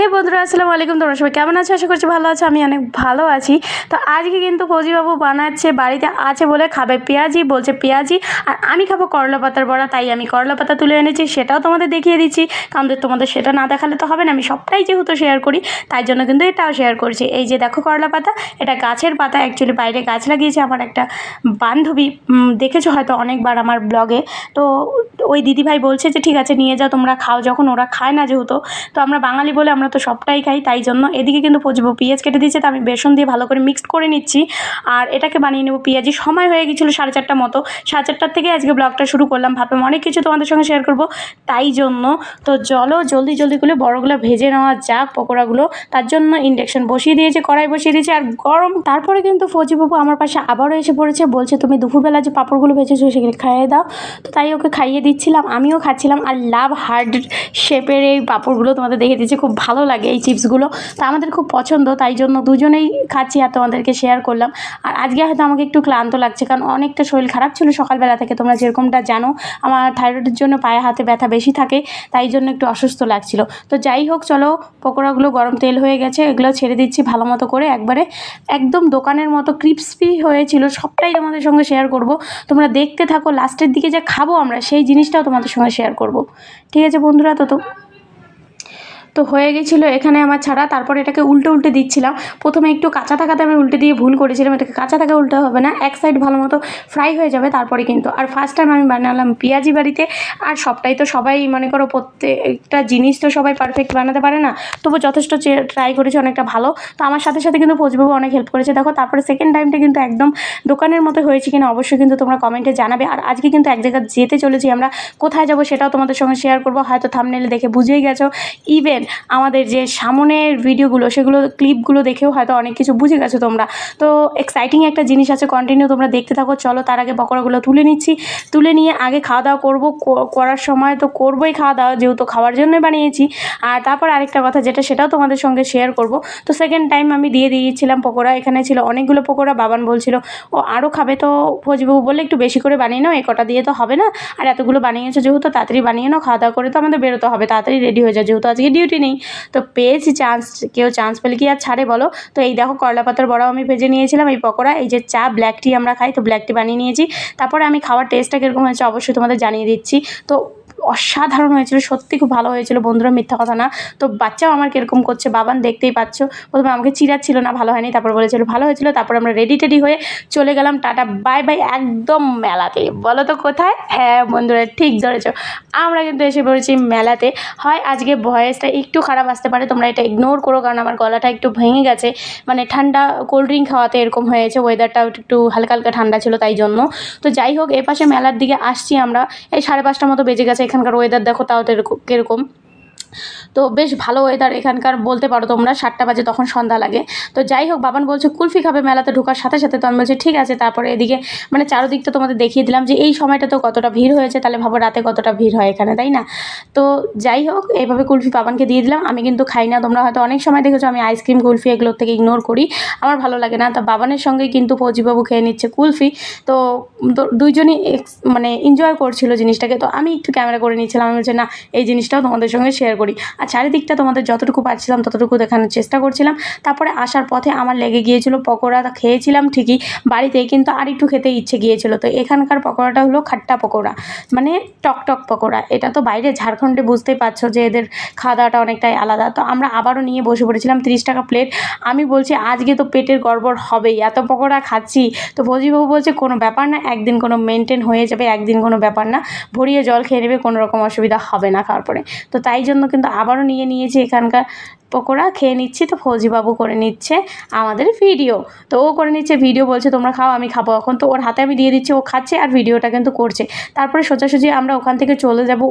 হে বন্ধুরা, আসসালামু আলাইকুম। তোমরা সবাই কেমন আছো? আশা করছি ভালো আছো। আমি অনেক ভালো আছি। তো আজকে কিন্তু ফৌজিবাবু বানাচ্ছে, বাড়িতে আছে বলে খাবে পেঁয়াজি, বলছে পেঁয়াজি, আর আমি খাবো করলা পাতার বড়া। তাই আমি করলা পাতা তুলে এনেছি, সেটাও তোমাদের দেখিয়ে দিচ্ছি, কারণ তোমাদের সেটা না দেখালে তো হবে না। আমি সবটাই যেহেতু শেয়ার করি, তাই জন্য কিন্তু এটাও শেয়ার করছি। এই যে দেখো করলা পাতা, এটা গাছের পাতা, অ্যাকচুয়ালি বাইরে গাছ লাগিয়েছে আমার একটা বান্ধবী, দেখেছো হয়তো অনেকবার আমার ব্লগে। তো ওই দিদিভাই বলছে যে ঠিক আছে নিয়ে যাও, তোমরা খাও, যখন ওরা খায় না যেহেতু, তো আমরা বাঙালি বলে আমরা তো সবটাই খাই, তাই জন্য এদিকে কিন্তু পেঁয়াজ কেটে দিয়েছে। তো আমি বেসন দিয়ে ভালো করে মিক্সড করে নিচ্ছি, আর এটাকে বানিয়ে নেবো পেঁয়াজি। সময় হয়ে গেছিলো 4:30 মতো, 4:30 থেকে আজকে ব্লগটা শুরু করলাম, ভাবলাম অনেক কিছু তোমাদের সঙ্গে শেয়ার করবো, তাই জন্য। তো চলো জলদি জলদি করে বড়গুলো ভেজে নেওয়া যাক পকোড়াগুলো। তার জন্য ইন্ডাকশন বসিয়ে দিয়েছে, কড়াই বসিয়ে দিয়েছে, আর গরম। তারপরে কিন্তু ফৌজিবাবু আমার পাশে আবারও এসে পড়েছে, বলছে তুমি দুপুরবেলা যে পাঁপড়গুলো ভেজেছো সেগুলো খাইয়ে দাও। তো তাই ওকে খাইয়ে দিচ্ছিলাম, আমিও খাচ্ছিলাম। আর লাভ হার্ড শেপের এই পাঁপড়গুলো তোমাদের দেখে দিচ্ছি, খুব ভালো লাগে এই চিপসগুলো, তো আমাদের খুব পছন্দ, তাই জন্য দুজনেই খাচ্ছি আর তোমাদেরকে শেয়ার করলাম। আর আজকে হয়তো আমাকে একটু ক্লান্ত লাগছে, কারণ অনেকটা শরীর খারাপ ছিল সকালবেলা থেকে। তোমরা যেরকমটা জানো আমার থাইরয়েডের জন্য পায়ে হাতে ব্যথা বেশি থাকে, তাই জন্য একটু অসুস্থ লাগছিল। তো যাই হোক, চলো পকোড়াগুলো গরম তেল হয়ে গেছে, এগুলো ছেড়ে দিচ্ছি ভালো মতো করে, একবারে একদম দোকানের মতো ক্রিপসপি হয়েছিল। সবটাই তোমাদের সঙ্গে শেয়ার করব, তোমরা দেখতে থাকো। লাস্টের দিকে যে খাবো আমরা সেই জিনিসটাও তোমাদের সঙ্গে শেয়ার করব, ঠিক আছে বন্ধুরা? তো হয়ে গেছিলো এখানে আমার ছাড়া। তারপর এটাকে উল্টে দিচ্ছিলাম। প্রথমে একটু কাঁচা থাকাতে আমি উল্টে দিয়ে ভুল করেছিলাম, এটাকে কাঁচা থাকা উল্টে হবে না, এক সাইড ভালো মতো ফ্রাই হয়ে যাবে তারপরে কিন্তু। আর ফার্স্ট টাইম আমি বানালাম পেঁয়াজি বাড়িতে। আর সবটাই তো সবাই মনে করো, প্রত্যেকটা জিনিস তো সবাই পারফেক্ট বানাতে পারে না, তবু যথেষ্ট ট্রাই করেছি, অনেকটা ভালো। তো আমার সাথে সাথে কিন্তু ফৌজিবাবু অনেক হেল্প করেছে। দেখো তারপরে সেকেন্ড টাইমটা কিন্তু একদম দোকানের মতো হয়েছে কিনা অবশ্যই কিন্তু তোমরা কমেন্টে জানাবে। আর আজকে কিন্তু এক জায়গায় যেতে চলেছি আমরা, কোথায় যাব সেটাও তোমাদের সঙ্গে শেয়ার করবো, হয়তো থাম্বনেলে দেখে বুঝেই গেছো। ইভেন আমাদের যে সামনের ভিডিওগুলো, সেগুলো ক্লিপগুলো দেখেও হয়তো অনেক কিছু বুঝে গেছো তোমরা। তো এক্সাইটিং একটা জিনিস আছে, কন্টিনিউ তোমরা দেখতে থাকো। চলো তার আগে পকোড়াগুলো তুলে নিচ্ছি, তুলে নিয়ে আগে খাওয়া দাওয়া করবো। করার সময় তো করবোই খাওয়া দাওয়া, যেহেতু খাওয়ার জন্যই বানিয়েছি। আর তারপর আরেকটা কথা যেটা, সেটাও তোমাদের সঙ্গে শেয়ার করব। তো সেকেন্ড টাইম আমি দিয়ে দিয়েছিলাম পকোড়া, এখানে ছিল অনেকগুলো পকোড়া। বাবান বলছিল ও আরও খাবে, তো ফৌজিবাবু বলে একটু বেশি করে বানিয়ে নাও, এই কটা দিয়ে তো হবে না, আর এতগুলো বানিয়েছো যেহেতু তাড়াতাড়ি বানিয়ে নাও, খাওয়া দাওয়া করে তো আমাদের বেরোতে হবে, তাড়াতাড়ি রেডি হয়ে যায়, যেহেতু আজকে ডিউটি নেই। তো পেয়েছি চান্স, কেউ চান্স পেলে কি আর ছাড়ে বলো? তো এই দেখো করলা পাতার বড়াও আমি ভেজে নিয়েছিলাম, এই পকোড়া, এই যে চা ব্ল্যাক টি আমরা খাই, তো ব্ল্যাক টি বানিয়ে নিয়েছি। তারপরে আমি খাওয়ার টেস্টটা কীরকম হয়েছে অবশ্যই তোমাদের জানিয়ে দিচ্ছি। তো অসাধারণ হয়েছিল, সত্যি খুব ভালো হয়েছিল বন্ধুরা, মিথ্যা কথা না। তো বাচ্চাও আমার কীরকম করছে, বাবান দেখতেই পাচ্ছ, প্রথমে আমাকে চিরাচ্ছিল না ভালো হয়নি, তারপর বলেছিল ভালো হয়েছিল। তারপর আমরা রেডি টেডি হয়ে চলে গেলাম, টাটা বাই বাই, একদম মেলাতে। বলো তো কোথায়? হ্যাঁ বন্ধুরা, ঠিক ধরেছ, আমরা কিন্তু এসে পড়েছি মেলাতে। হয় আজকে ভয়েসটা একটু খারাপ আসতে পারে, তোমরা এটা ইগনোর করো, কারণ আমার গলাটা একটু ভেঙে গেছে, মানে ঠান্ডা কোল্ড ড্রিঙ্ক খাওয়াতে এরকম হয়েছে, ওয়েদারটাও একটু হালকা হালকা ঠান্ডা ছিল তাই জন্য। তো যাই হোক, এপাশে মেলার দিকে আসছি আমরা, এই 5:30 মতো বেজে গেছে। এখানকার ওয়েদার দেখো তাও তো এরকম কীরকম, তো বেশ ভালো ওয়েদার এখানকার বলতে পারো তোমরা। 7টা বাজে তখন সন্ধ্যা লাগে। তো যাই হোক, বাবান বলছে কুলফি খাবে মেলাতে ঢোকার সাথে সাথে, তো আমি বলছি ঠিক আছে। তারপরে এদিকে মানে চারোদিকটা তোমাদের দেখিয়ে দিলাম যে এই সময়টা তো কতটা ভিড় হয়েছে, তাহলে ভাবো রাতে কতটা ভিড় হয় এখানে, তাই না? তো যাই হোক, এইভাবে কুলফি বাবানকে দিয়ে দিলাম। আমি কিন্তু খাই না, তোমরা হয়তো অনেক সময় দেখেছো আমি আইসক্রিম কুলফি এগুলোর থেকে ইগনোর করি, আমার ভালো লাগে না। তো বাবানের সঙ্গেই কিন্তু ফৌজিবাবু খেয়ে নিচ্ছে কুলফি। তো দুইজনই মানে এনজয় করছিল জিনিসটাকে, তো আমি একটু ক্যামেরা করে নিচ্ছিলাম। আমি বলছি না, এই জিনিসটাও তোমাদের সঙ্গে শেয়ার করি। আর চারিদিকটা তোমাদের যতটুকু পারছিলাম ততটুকু দেখানোর চেষ্টা করছিলাম। তারপরে আসার পথে আমার লেগে গিয়েছিল পকোড়া, খেয়েছিলাম ঠিকই বাড়িতে, কিন্তু আর একটু খেতে ইচ্ছে গিয়েছিল। তো এখানকার পকোড়াটা হলো খাট্টা পকোড়া, মানে টকটক পকোড়া। এটা তো বাইরে ঝাড়খণ্ডে বুঝতেই পারছো যে এদের খাওয়া দাওয়াটা অনেকটাই আলাদা। তো আমরা আবারও নিয়ে বসে পড়েছিলাম, 30 টাকা প্লেট। আমি বলছি আজকে তো পেটের গড়বড় হবেই, এত পকোড়া খাচ্ছি। তো ফৌজিবাবু বলছে কোনো ব্যাপার না, একদিন কোনো মেনটেন হয়ে যাবে, একদিন কোনো ব্যাপার না, ভরিয়ে জল খেয়ে নেবে, কোনো রকম অসুবিধা হবে না খাওয়ার পরে। তো তাই জন্য কিন্তু আবারও নিয়েছি এখানকার পকোড়া, খেয়ে নিচ্ছি। তো ফৌজিবাবু করে নিচ্ছে আমাদের ভিডিও, তো ও করে নিচ্ছে ভিডিও, বলছে তোমরা খাও আমি খাবো এখন। তো ওর হাতে আমি দিয়ে দিচ্ছি, ও খাচ্ছে আর ভিডিওটা কিন্তু করছে। তারপরে সোজাসুজি আমরা ওখান থেকে চলে যাব।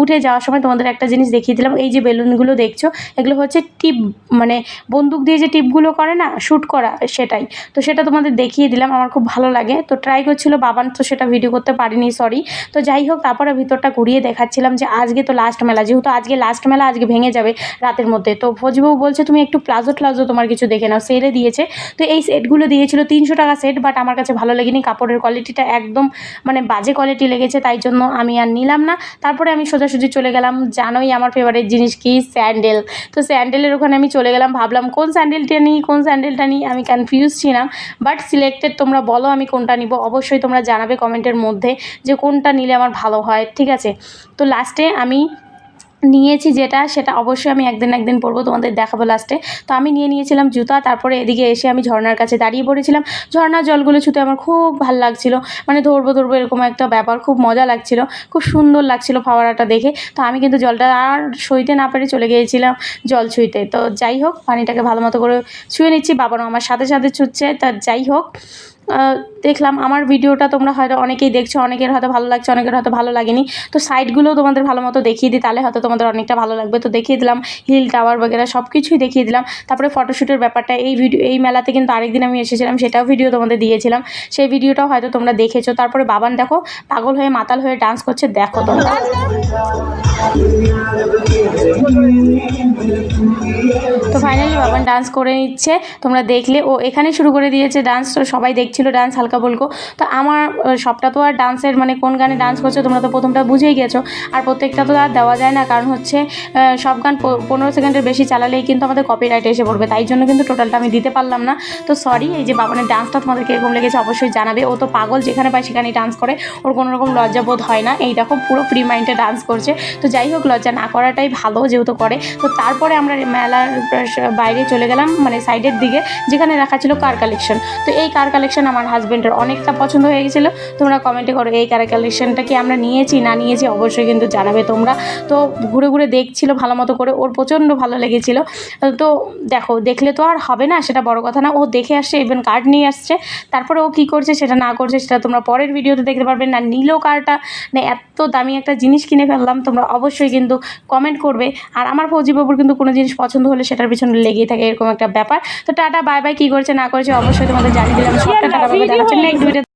উঠে যাওয়ার সময় তোমাদের একটা জিনিস দেখিয়ে দিলাম, এই যে বেলুনগুলো দেখছো এগুলো হচ্ছে টিপ, মানে বন্দুক দিয়ে যে টিপগুলো করে না শ্যুট করা, সেটাই। তো সেটা তোমাদের দেখিয়ে দিলাম, আমার খুব ভালো লাগে। তো ট্রাই করছিল বাবান, তো সেটা ভিডিও করতে পারিনি, সরি। তো যাই হোক, তারপরে ভিতরটা ঘুরিয়ে দেখাচ্ছিলাম যে আজকে তো লাস্ট মেলা, যেহেতু আজকে লাস্ট মেলা, আজকে ভেঙে যাবে রাতের মধ্যে। তো ফজিবাবু বলছে তুমি একটু প্লাজো ট্লাজো তোমার কিছু দেখে নাও, সেলে দিয়েছে। তো এই সেটগুলো দিয়েছিল 300 টাকা সেট, বাট আমার কাছে ভালো লাগেনি, কাপড়ের কোয়ালিটিটা একদম মানে বাজে কোয়ালিটি লেগেছে, তাই জন্য আমি আর নিলাম না। তারপরে আমি সোজাসুজি চলে গেলাম, জানোই আমার ফেভারিট জিনিস কি, স্যান্ডেল। তো স্যান্ডেলের ওখানে আমি চলে গেলাম, ভাবলাম কোন স্যান্ডেলটা নিই, আমি কনফিউজ ছিলাম। বাট সিলেক্টেড, তোমরা বলো আমি কোনটা নিব, অবশ্যই তোমরা জানাবে কমেন্টের মধ্যে যে কোনটা নিলে আমার ভালো হয়, ঠিক আছে। তো লাস্টে আমি নিয়েছি যেটা, সেটা অবশ্যই আমি একদিন পরবো, তোমাদের দেখাবো লাস্টে। তো আমি নিয়েছিলাম জুতা। তারপরে এদিকে এসে আমি ঝর্নার কাছে দাঁড়িয়ে পড়েছিলাম। ঝর্নার জলগুলো ছুতে আমার খুব ভাল লাগছিলো, মানে ধরবো এরকম একটা ব্যাপার, খুব মজা লাগছিলো, খুব সুন্দর লাগছিলো ফোয়ারাটা দেখে। তো আমি কিন্তু জলটা আর সইতে না পেরে চলে গিয়েছিলাম জল ছুঁইতে। তো যাই হোক, পানিটাকে ভালো মতো করে ছুঁয়ে নিচ্ছি, বাবারও আমার সাথে ছুটছে। তা যাই হোক, দেখলাম আমার ভিডিওটা তোমরা হয়তো অনেকেই দেখছো, অনেকের হয়তো ভালো লাগছে, অনেকের হয়তো ভালো লাগেনি। তো সাইডগুলোও তোমাদের ভালো মতো দেখিয়ে দিই, তাহলে হয়তো তোমাদের অনেকটা ভালো লাগবে। তো দেখিয়ে দিলাম হিল টাওয়ার বগেরা সব কিছুই দেখিয়ে দিলাম। তারপরে ফটোশ্যুটের ব্যাপারটা, এই মেলাতে কিন্তু আরেকদিন আমি এসেছিলাম, সেটাও ভিডিও তোমাদের দিয়েছিলাম, সেই ভিডিওটাও হয়তো তোমরা দেখেছো। তারপরে বাবান দেখো পাগল হয়ে মাতাল হয়ে ডান্স করছে, দেখো তোমরা। তো ফাইনালি বাবান ডান্স করে নিচ্ছে, তোমরা দেখলে ও এখানে শুরু করে দিয়েছে ডান্স। তো সবাই দেখছিল ডান্স হালকা বলকো। তো আমার সবটা তো আর ডান্সের মানে কোন গানে ডান্স করছে তোমরা তো প্রথমটা বুঝেই গেছো, আর প্রত্যেকটা তো আর দেওয়া যায় না, কারণ হচ্ছে সব গান 15 সেকেন্ডের বেশি চালালেই কিন্তু আমাদের কপিরাইট এসে পড়বে, তাই জন্য কিন্তু টোটালটা আমি দিতে পারলাম না। তো সরি। এই যে বাবানের ডান্সটা তোমাদের কীরকম লেগেছে অবশ্যই জানাবে, ও তো পাগল, যেখানে পায় সেখানেই ডান্স করে, ওর কোনো রকম লজ্জাবোধ হয় না। এই দেখো পুরো ফ্রি মাইন্ডে ডান্স করছে। তো যাই হোক, লজ্জা না করাটাই ভালো যেহেতু করে। তো তারপরে আমরা মেলার বাইরে চলে গেলাম, মানে সাইডের দিকে, যেখানে রাখা ছিল কার কালেকশন। তো এই কার কালেকশন আমার হাজব্যান্ডের অনেকটা পছন্দ হয়ে গেছিলো। তোমরা কমেন্টে করো এই কার কালেকশনটা কি আমরা নিয়েছি না নিয়েছি, অবশ্যই কিন্তু জানাবে তোমরা। তো ঘুরে দেখছিলো ভালো মতো করে, ওর প্রচণ্ড ভালো লেগেছিলো। তো দেখো, দেখলে তো আর হবে না, সেটা বড় কথা না, ও দেখে আসছে, ইভেন কার্ড নিয়ে আসছে। তারপরে ও কী করছে সেটা না করছে সেটা তোমরা পরের ভিডিওতে দেখতে পারবে। না নিল কারটা, না এত দামি একটা জিনিস কিনে ফেললাম, তোমরা অবশ্যই কিন্তু কমেন্ট করবে। আর আমার ফৌজিবাবুর কিন্তু কোনো জিনিস পছন্দ হলে সেটার পিছনে লেগেই থাকে, এরকম একটা ব্যাপার। তো টাটা বাই বাই, কী করেছে না করেছে অবশ্যই তোমাদের জানিয়ে দিলাম সবটা। টাটা বাই বাই, দেখা হচ্ছে নেক্সট ভিডিও।